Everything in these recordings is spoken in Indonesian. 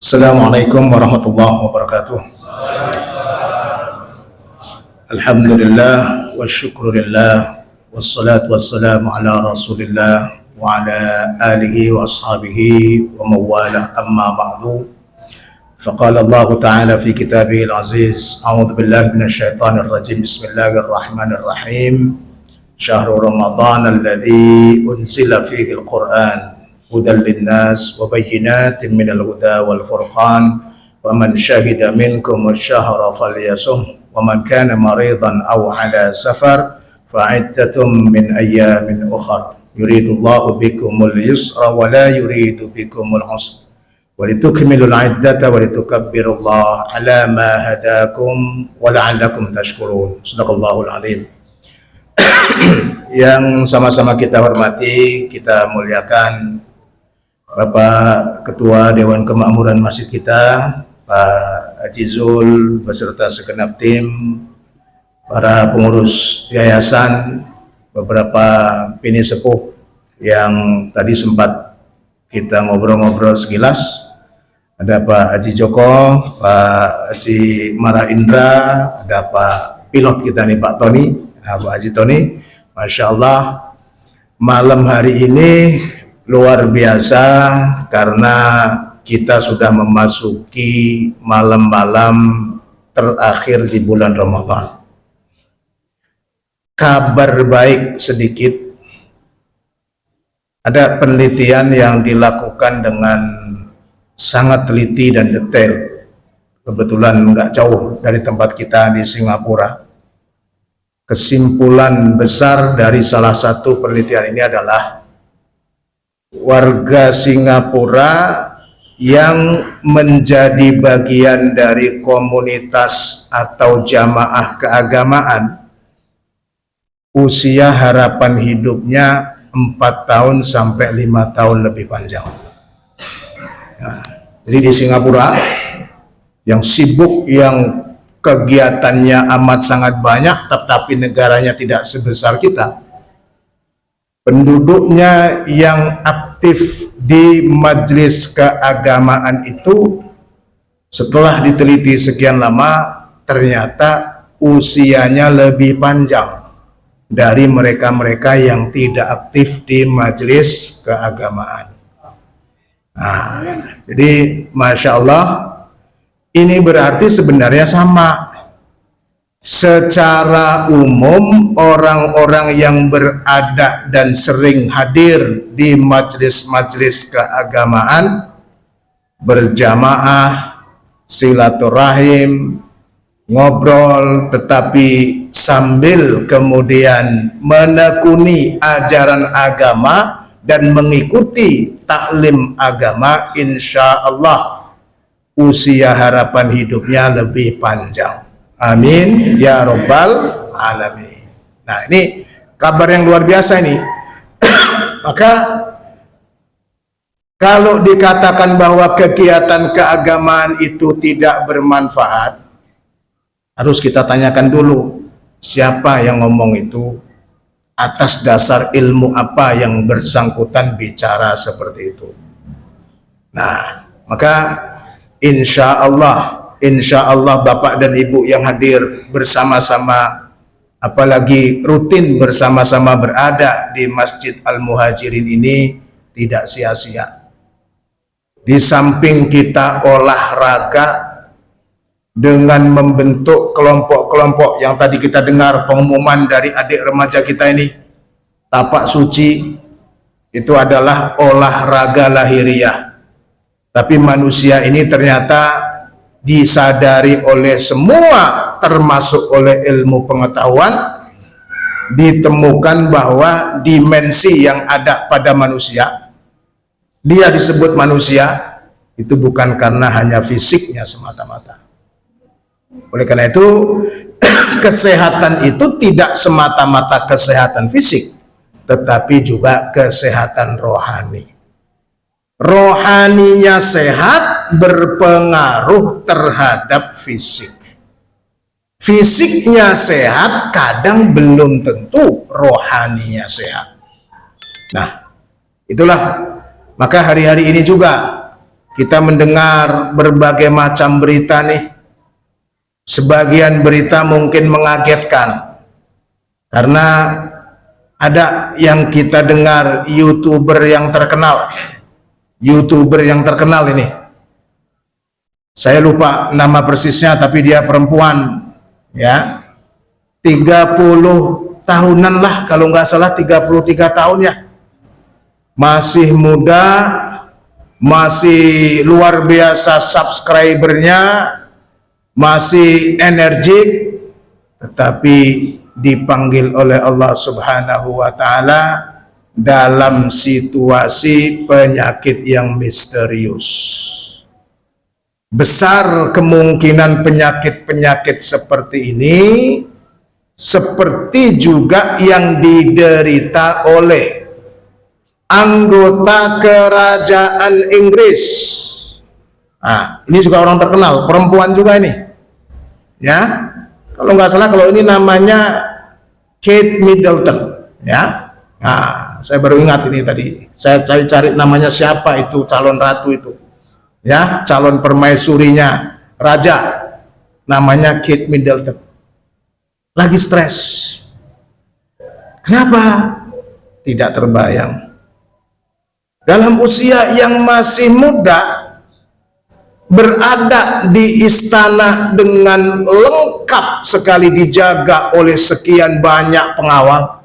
Assalamualaikum warahmatullahi wabarakatuh. Alhamdulillah wa syukurillah wassalatu wassalamu ala rasulillah wa ala alihi wa ashabihi wa mawala amma ba'du. Faqala Allah Ta'ala fi kitabihil aziz, a'udhu billahi minasyaitanir rajim, bismillahirrahmanirrahim. Syahrul Ramadan alladhi unzila fihi al-Qur'an hudan linnas wa bayyinatin minal huda wal furqan wa man syahida minkum asy-syahra falyasum wa man kana maridan aw ala safar fa'iddatun min ayyamin ukhra yuridullahu bikumul yusra wa la yuridu bikumul usra wa litukmilul iddata wa litukabbirullaha ala ma hadakum wa la'allakum tashkurun. Shadaqallahul azim. Yang sama-sama kita hormati, kita muliakan Bapak Ketua Dewan Kemakmuran Masjid kita, Pak Haji Zul, beserta segenap tim, para pengurus yayasan, beberapa pini sepuh yang tadi sempat kita ngobrol-ngobrol sekilas. Ada Pak Haji Joko, Pak Haji Mara Indra, ada Pak pilot kita nih Pak Tony, Pak Haji Tony. Masya Allah, malam hari ini luar biasa karena kita sudah memasuki malam-malam terakhir di bulan Ramadan. Kabar baik sedikit, ada penelitian yang dilakukan dengan sangat teliti dan detail. Kebetulan nggak jauh dari tempat kita di Singapura. Kesimpulan besar dari salah satu penelitian ini adalah warga Singapura yang menjadi bagian dari komunitas atau jamaah keagamaan, usia harapan hidupnya 4 tahun sampai 5 tahun lebih panjang. Nah, jadi di Singapura yang sibuk, yang kegiatannya amat sangat banyak, tetapi negaranya tidak sebesar kita, penduduknya yang aktif di majelis keagamaan itu setelah diteliti sekian lama ternyata usianya lebih panjang dari mereka-mereka yang tidak aktif di majelis keagamaan. Nah, jadi Masya Allah, ini berarti sebenarnya sama. Secara umum orang-orang yang berada dan sering hadir di majelis-majelis keagamaan, berjamaah, silaturahim, ngobrol, tetapi sambil kemudian menekuni ajaran agama dan mengikuti taklim agama, insya Allah usia harapan hidupnya lebih panjang. Amin ya Rabbal alamin. Nah, ini kabar yang luar biasa ini. Maka kalau dikatakan bahwa kegiatan keagamaan itu tidak bermanfaat, harus kita tanyakan dulu siapa yang ngomong itu, atas dasar ilmu apa yang bersangkutan bicara seperti itu. Nah, maka insya Allah Bapak dan Ibu yang hadir bersama-sama, apalagi rutin bersama-sama berada di Masjid Al-Muhajirin ini tidak sia-sia. Di samping kita olahraga dengan membentuk kelompok-kelompok yang tadi kita dengar pengumuman dari adik remaja kita ini, tapak suci itu adalah olahraga lahiriah. Tapi manusia ini ternyata disadari oleh semua, termasuk oleh ilmu pengetahuan, ditemukan bahwa dimensi yang ada pada manusia, dia disebut manusia, itu bukan karena hanya fisiknya semata-mata. Oleh karena itu, kesehatan itu tidak semata-mata kesehatan fisik, tetapi juga kesehatan rohani. Rohaninya sehat berpengaruh terhadap fisik. Fisiknya sehat kadang belum tentu rohaninya sehat. Nah, itulah maka hari-hari ini juga kita mendengar berbagai macam berita nih. Sebagian berita mungkin mengagetkan karena ada yang kita dengar YouTuber yang terkenal ini. Saya lupa nama persisnya, tapi dia perempuan ya. 30 tahunan lah kalau nggak salah, 33 tahun ya. Masih muda, masih luar biasa subscribernya, masih energik, tetapi dipanggil oleh Allah Subhanahu wa Ta'ala dalam situasi penyakit yang misterius. Besar kemungkinan penyakit-penyakit seperti ini seperti juga yang diderita oleh anggota kerajaan Inggris. Nah, ini juga orang terkenal, perempuan juga ini. Ya, kalau nggak salah, kalau ini namanya Kate Middleton. Ya, nah, saya baru ingat ini tadi. Saya cari namanya siapa itu calon ratu itu. Ya, calon permaisurinya raja. Namanya Kate Middleton. Lagi stres. Kenapa? Tidak terbayang. Dalam usia yang masih muda, berada di istana dengan lengkap sekali, dijaga oleh sekian banyak pengawal,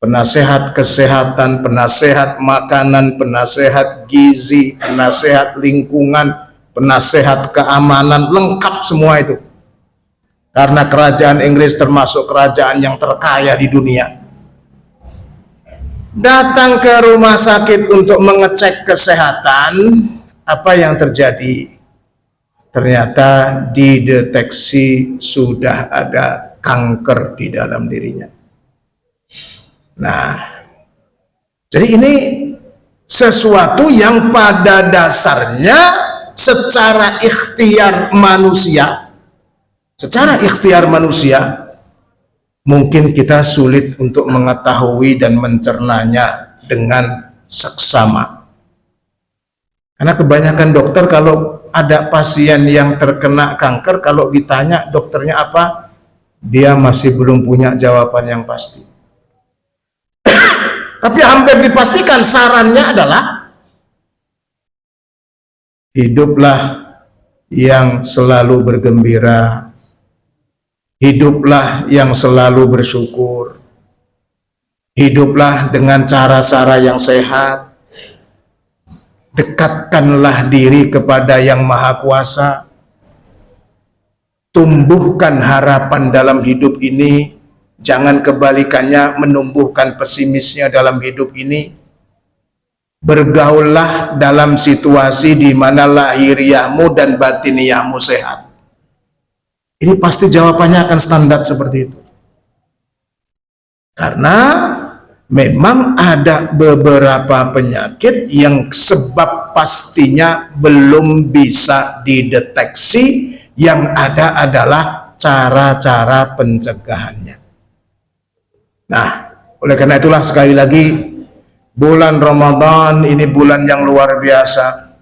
penasehat kesehatan, penasehat makanan, penasehat gizi, penasehat lingkungan, penasehat keamanan, lengkap semua itu. Karena kerajaan Inggris termasuk kerajaan yang terkaya di dunia. Datang ke rumah sakit untuk mengecek kesehatan. Apa yang terjadi? Ternyata dideteksi sudah ada kanker di dalam dirinya. Nah, jadi ini sesuatu yang pada dasarnya secara ikhtiar manusia, mungkin kita sulit untuk mengetahui dan mencernanya dengan seksama. Karena kebanyakan dokter kalau ada pasien yang terkena kanker, kalau ditanya dokternya apa, dia masih belum punya jawaban yang pasti. Tapi hampir dipastikan sarannya adalah hiduplah yang selalu bergembira, hiduplah yang selalu bersyukur, hiduplah dengan cara-cara yang sehat, dekatkanlah diri kepada Yang Maha Kuasa, tumbuhkan harapan dalam hidup ini, jangan kebalikannya menumbuhkan pesimisnya dalam hidup ini. Bergaullah dalam situasi di mana lahiriahmu dan batiniahmu sehat. Ini pasti jawabannya akan standar seperti itu. Karena memang ada beberapa penyakit yang sebab pastinya belum bisa dideteksi, yang ada adalah cara-cara pencegahannya. Nah, oleh karena itulah sekali lagi, bulan Ramadan ini bulan yang luar biasa.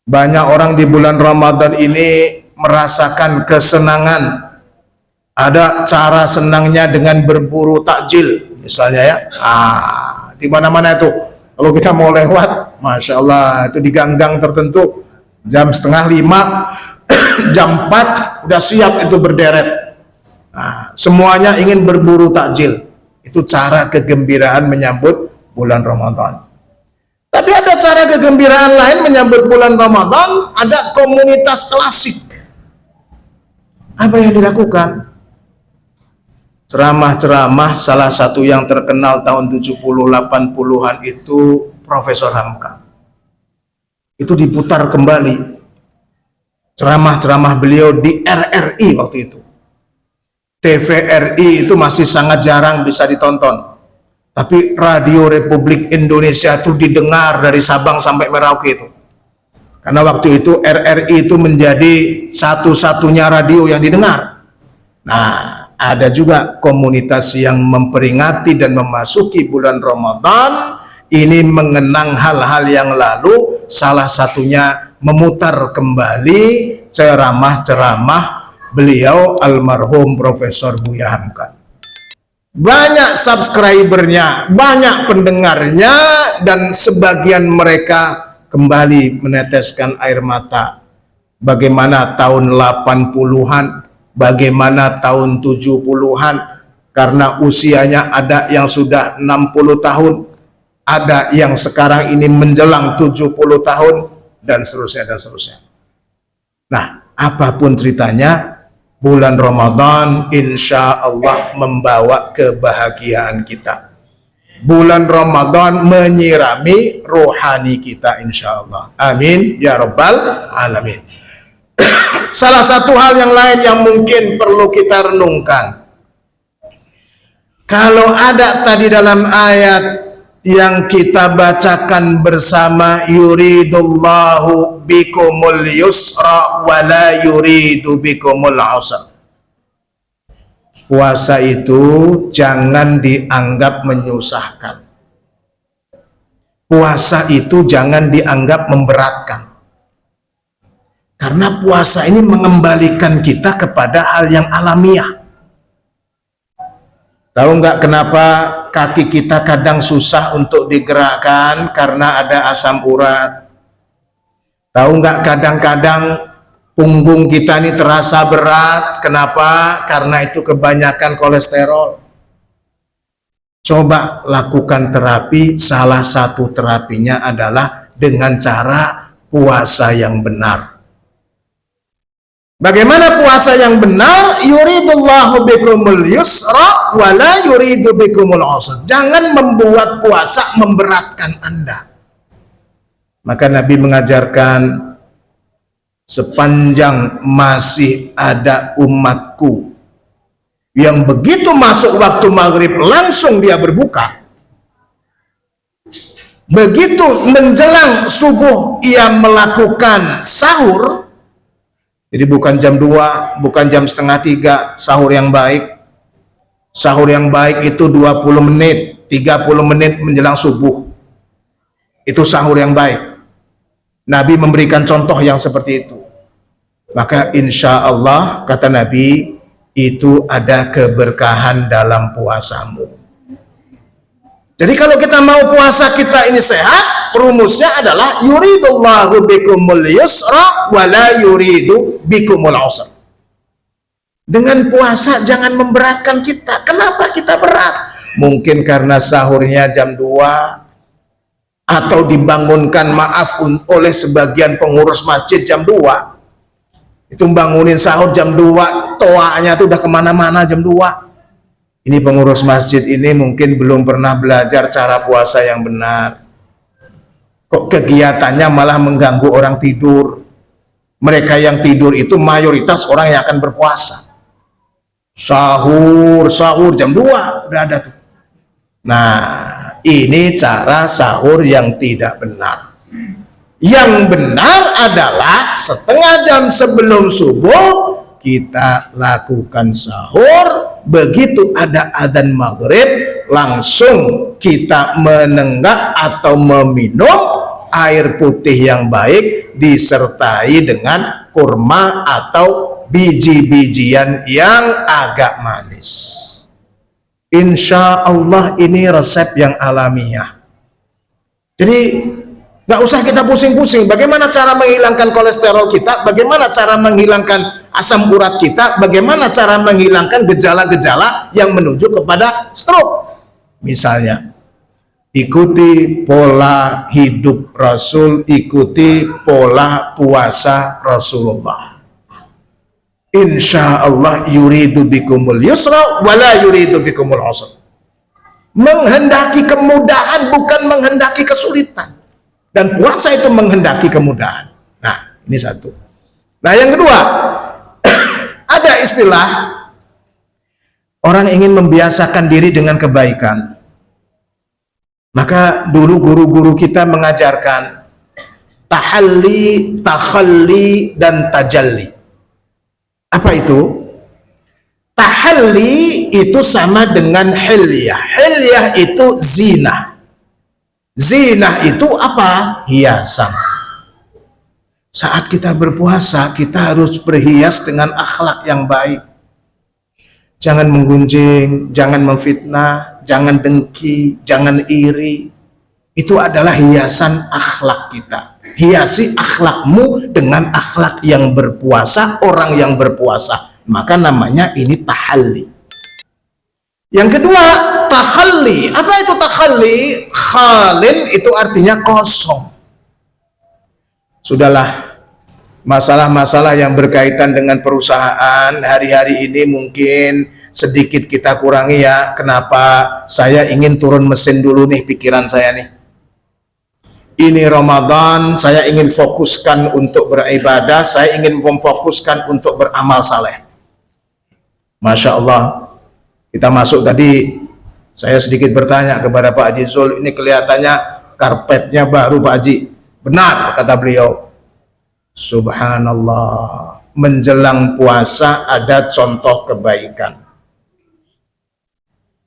Banyak orang di bulan Ramadan ini merasakan kesenangan. Ada cara senangnya dengan berburu takjil, misalnya ya. Di mana-mana itu. Kalau kita mau lewat, masya Allah, itu di gang-gang tertentu, jam 4:30, jam 4 udah siap itu berderet. Semuanya ingin berburu takjil. Itu cara kegembiraan menyambut bulan Ramadan. Tapi ada cara kegembiraan lain menyambut bulan Ramadan, ada komunitas klasik. Apa yang dilakukan? Ceramah-ceramah, salah satu yang terkenal tahun 70-80-an itu Profesor Hamka. Itu diputar kembali ceramah-ceramah beliau di RRI waktu itu. TVRI itu masih sangat jarang bisa ditonton. Tapi Radio Republik Indonesia itu didengar dari Sabang sampai Merauke itu. Karena waktu itu RRI itu menjadi satu-satunya radio yang didengar. Nah, ada juga komunitas yang memperingati dan memasuki bulan Ramadan ini mengenang hal-hal yang lalu salah satunya memutar kembali ceramah-ceramah beliau almarhum Profesor Buya Hamka. Banyak subscribernya, banyak pendengarnya, dan sebagian mereka kembali meneteskan air mata. Bagaimana tahun 80-an, bagaimana tahun 70-an, karena usianya ada yang sudah 60 tahun, ada yang sekarang ini menjelang 70 tahun, dan seterusnya dan seterusnya. Nah, apapun ceritanya, bulan Ramadan insya Allah membawa kebahagiaan kita. Bulan Ramadan menyirami rohani kita insya Allah. Amin ya rabbal alamin. Salah satu hal yang lain yang mungkin perlu kita renungkan, kalau ada tadi dalam ayat yang kita bacakan bersama, yuridullahu bikumul yusra wa la yuridu bikumul usra. Puasa itu jangan dianggap menyusahkan. Puasa itu jangan dianggap memberatkan. Karena puasa ini mengembalikan kita kepada hal yang alamiah. Tahu nggak kenapa kaki kita kadang susah untuk digerakkan? Karena ada asam urat. Tahu nggak kadang-kadang punggung kita ini terasa berat? Kenapa? Karena itu kebanyakan kolesterol. Coba lakukan terapi. Salah satu terapinya adalah dengan cara puasa yang benar. Bagaimana puasa yang benar? Yuridullahu bikumul yusra wa la yuridu bikumul usra. Jangan membuat puasa memberatkan Anda. Maka Nabi mengajarkan, sepanjang masih ada umatku yang begitu masuk waktu maghrib langsung dia berbuka, begitu menjelang subuh ia melakukan sahur. Jadi bukan jam 2, bukan jam setengah 3, sahur yang baik. Sahur yang baik itu 20 menit, 30 menit menjelang subuh. Itu sahur yang baik. Nabi memberikan contoh yang seperti itu. Maka insya Allah, kata Nabi, itu ada keberkahan dalam puasamu. Jadi kalau kita mau puasa kita ini sehat, rumusnya adalah yuridullahu bikumul yusra wa la yuridu bikumul usra. Dengan puasa jangan memberatkan kita. Kenapa kita berat? Mungkin karena sahurnya jam 2, atau dibangunkan oleh sebagian pengurus masjid jam 2. Itu bangunin sahur jam 2, toanya tuh udah kemana-mana jam 2. Ini pengurus masjid ini mungkin belum pernah belajar cara puasa yang benar. Kok kegiatannya malah mengganggu orang tidur. Mereka yang tidur itu mayoritas orang yang akan berpuasa. Sahur jam 2 udah ada tuh. Nah, ini cara sahur yang tidak benar. Yang benar adalah setengah jam sebelum subuh kita lakukan sahur. Begitu ada adzan maghrib, langsung kita menenggak atau meminum air putih yang baik disertai dengan kurma atau biji-bijian yang agak manis. Insya Allah ini resep yang alamiah. Jadi nggak usah kita pusing-pusing bagaimana cara menghilangkan kolesterol kita, bagaimana cara menghilangkan asam urat kita, bagaimana cara menghilangkan gejala-gejala yang menuju kepada stroke. Misalnya, ikuti pola hidup Rasul, ikuti pola puasa Rasulullah. Insya Allah yuridu bikumul yusra wala yuridu bikumul usra. Menghendaki kemudahan bukan menghendaki kesulitan. Dan puasa itu menghendaki kemudahan. Nah, ini satu. Nah, yang kedua, ada istilah orang ingin membiasakan diri dengan kebaikan. Maka dulu guru-guru kita mengajarkan tahalli, takhalli, dan tajalli. Apa itu? Tahalli itu sama dengan hilyah. Hilyah itu zina. Zina itu apa? Hiasan. Saat kita berpuasa, kita harus berhias dengan akhlak yang baik. Jangan menggunjing, jangan memfitnah, jangan dengki, jangan iri. Itu adalah hiasan akhlak kita. Hiasi akhlakmu dengan akhlak yang berpuasa, orang yang berpuasa. Maka namanya ini tahalli. Yang kedua, takhalli. Apa itu takhalli? Khalin itu artinya kosong. Sudahlah, masalah-masalah yang berkaitan dengan perusahaan hari-hari ini mungkin sedikit kita kurangi ya. Kenapa? Saya ingin turun mesin dulu nih pikiran saya nih. Ini Ramadan, saya ingin fokuskan untuk beribadah, saya ingin memfokuskan untuk beramal saleh. Masya Allah, kita masuk tadi, saya sedikit bertanya kepada Pak Haji Zul, ini kelihatannya karpetnya baru Pak Haji. Benar, kata beliau. Subhanallah, menjelang puasa ada contoh kebaikan.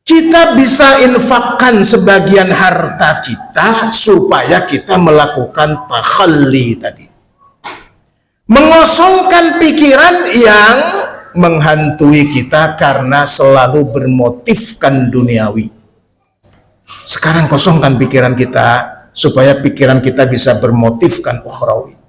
Kita bisa infakkan sebagian harta kita supaya kita melakukan takhalli tadi. Mengosongkan pikiran yang menghantui kita karena selalu bermotifkan duniawi. Sekarang kosongkan pikiran kita supaya pikiran kita bisa bermotifkan ukhrawi.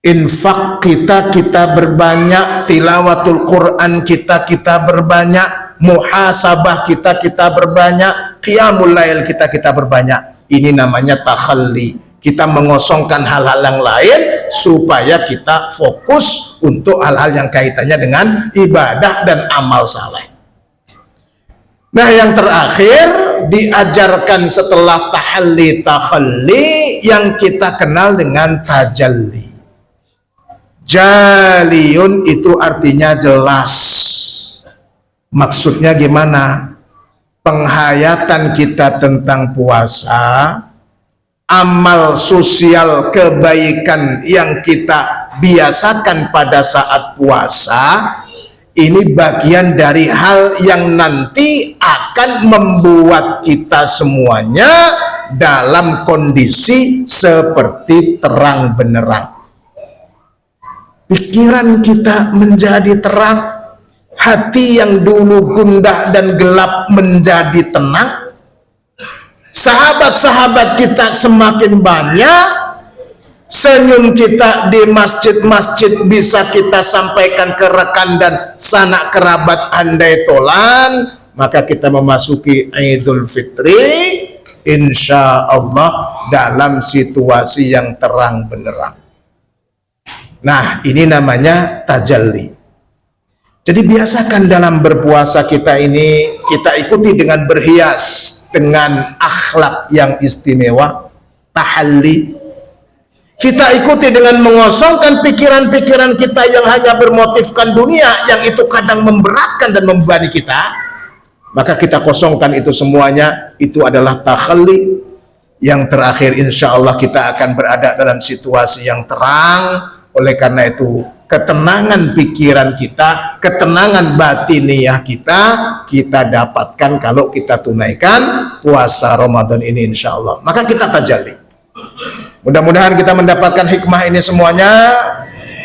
Infak kita berbanyak, tilawatul Quran kita berbanyak, muhasabah kita berbanyak, qiyamul lail kita berbanyak. Ini namanya takhalli. Kita mengosongkan hal-hal yang lain supaya kita fokus untuk hal-hal yang kaitannya dengan ibadah dan amal saleh. Nah, yang terakhir diajarkan setelah tahalli takhalli yang kita kenal dengan tajalli. Jaliyun itu artinya jelas. Maksudnya gimana? Penghayatan kita tentang puasa, amal sosial kebaikan yang kita biasakan pada saat puasa, ini bagian dari hal yang nanti akan membuat kita semuanya dalam kondisi seperti terang benderang. Pikiran kita menjadi terang, hati yang dulu gundah dan gelap menjadi tenang, sahabat-sahabat kita semakin banyak, senyum kita di masjid-masjid bisa kita sampaikan ke rekan dan sanak kerabat andai tolan. Maka kita memasuki Idul Fitri insya Allah dalam situasi yang terang benderang. Nah, ini namanya tajalli. Jadi biasakan dalam berpuasa kita ini, kita ikuti dengan berhias dengan akhlak yang istimewa, tahalli. Kita ikuti dengan mengosongkan pikiran-pikiran kita yang hanya bermotifkan dunia, yang itu kadang memberatkan dan membebani kita. Maka kita kosongkan itu semuanya, itu adalah takhalli. Yang terakhir insya Allah kita akan berada dalam situasi yang terang. Oleh karena itu, ketenangan pikiran kita, ketenangan batiniah kita dapatkan kalau kita tunaikan puasa Ramadan ini insya Allah. Maka kita tajalli. Mudah-mudahan kita mendapatkan hikmah ini semuanya.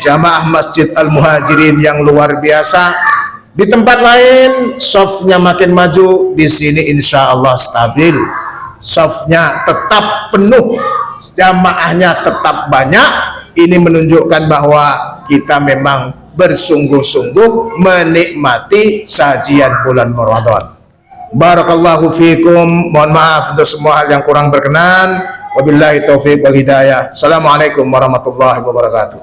Jamaah Masjid Al-Muhajirin yang luar biasa. Di tempat lain, safnya makin maju, di sini insya Allah stabil. Safnya tetap penuh, jamaahnya tetap banyak. Ini menunjukkan bahwa kita memang bersungguh-sungguh menikmati sajian bulan Ramadan. Barakallahu fikum. Mohon maaf untuk semua hal yang kurang berkenan. Wabillahi taufiq wal hidayah. Assalamualaikum warahmatullahi wabarakatuh.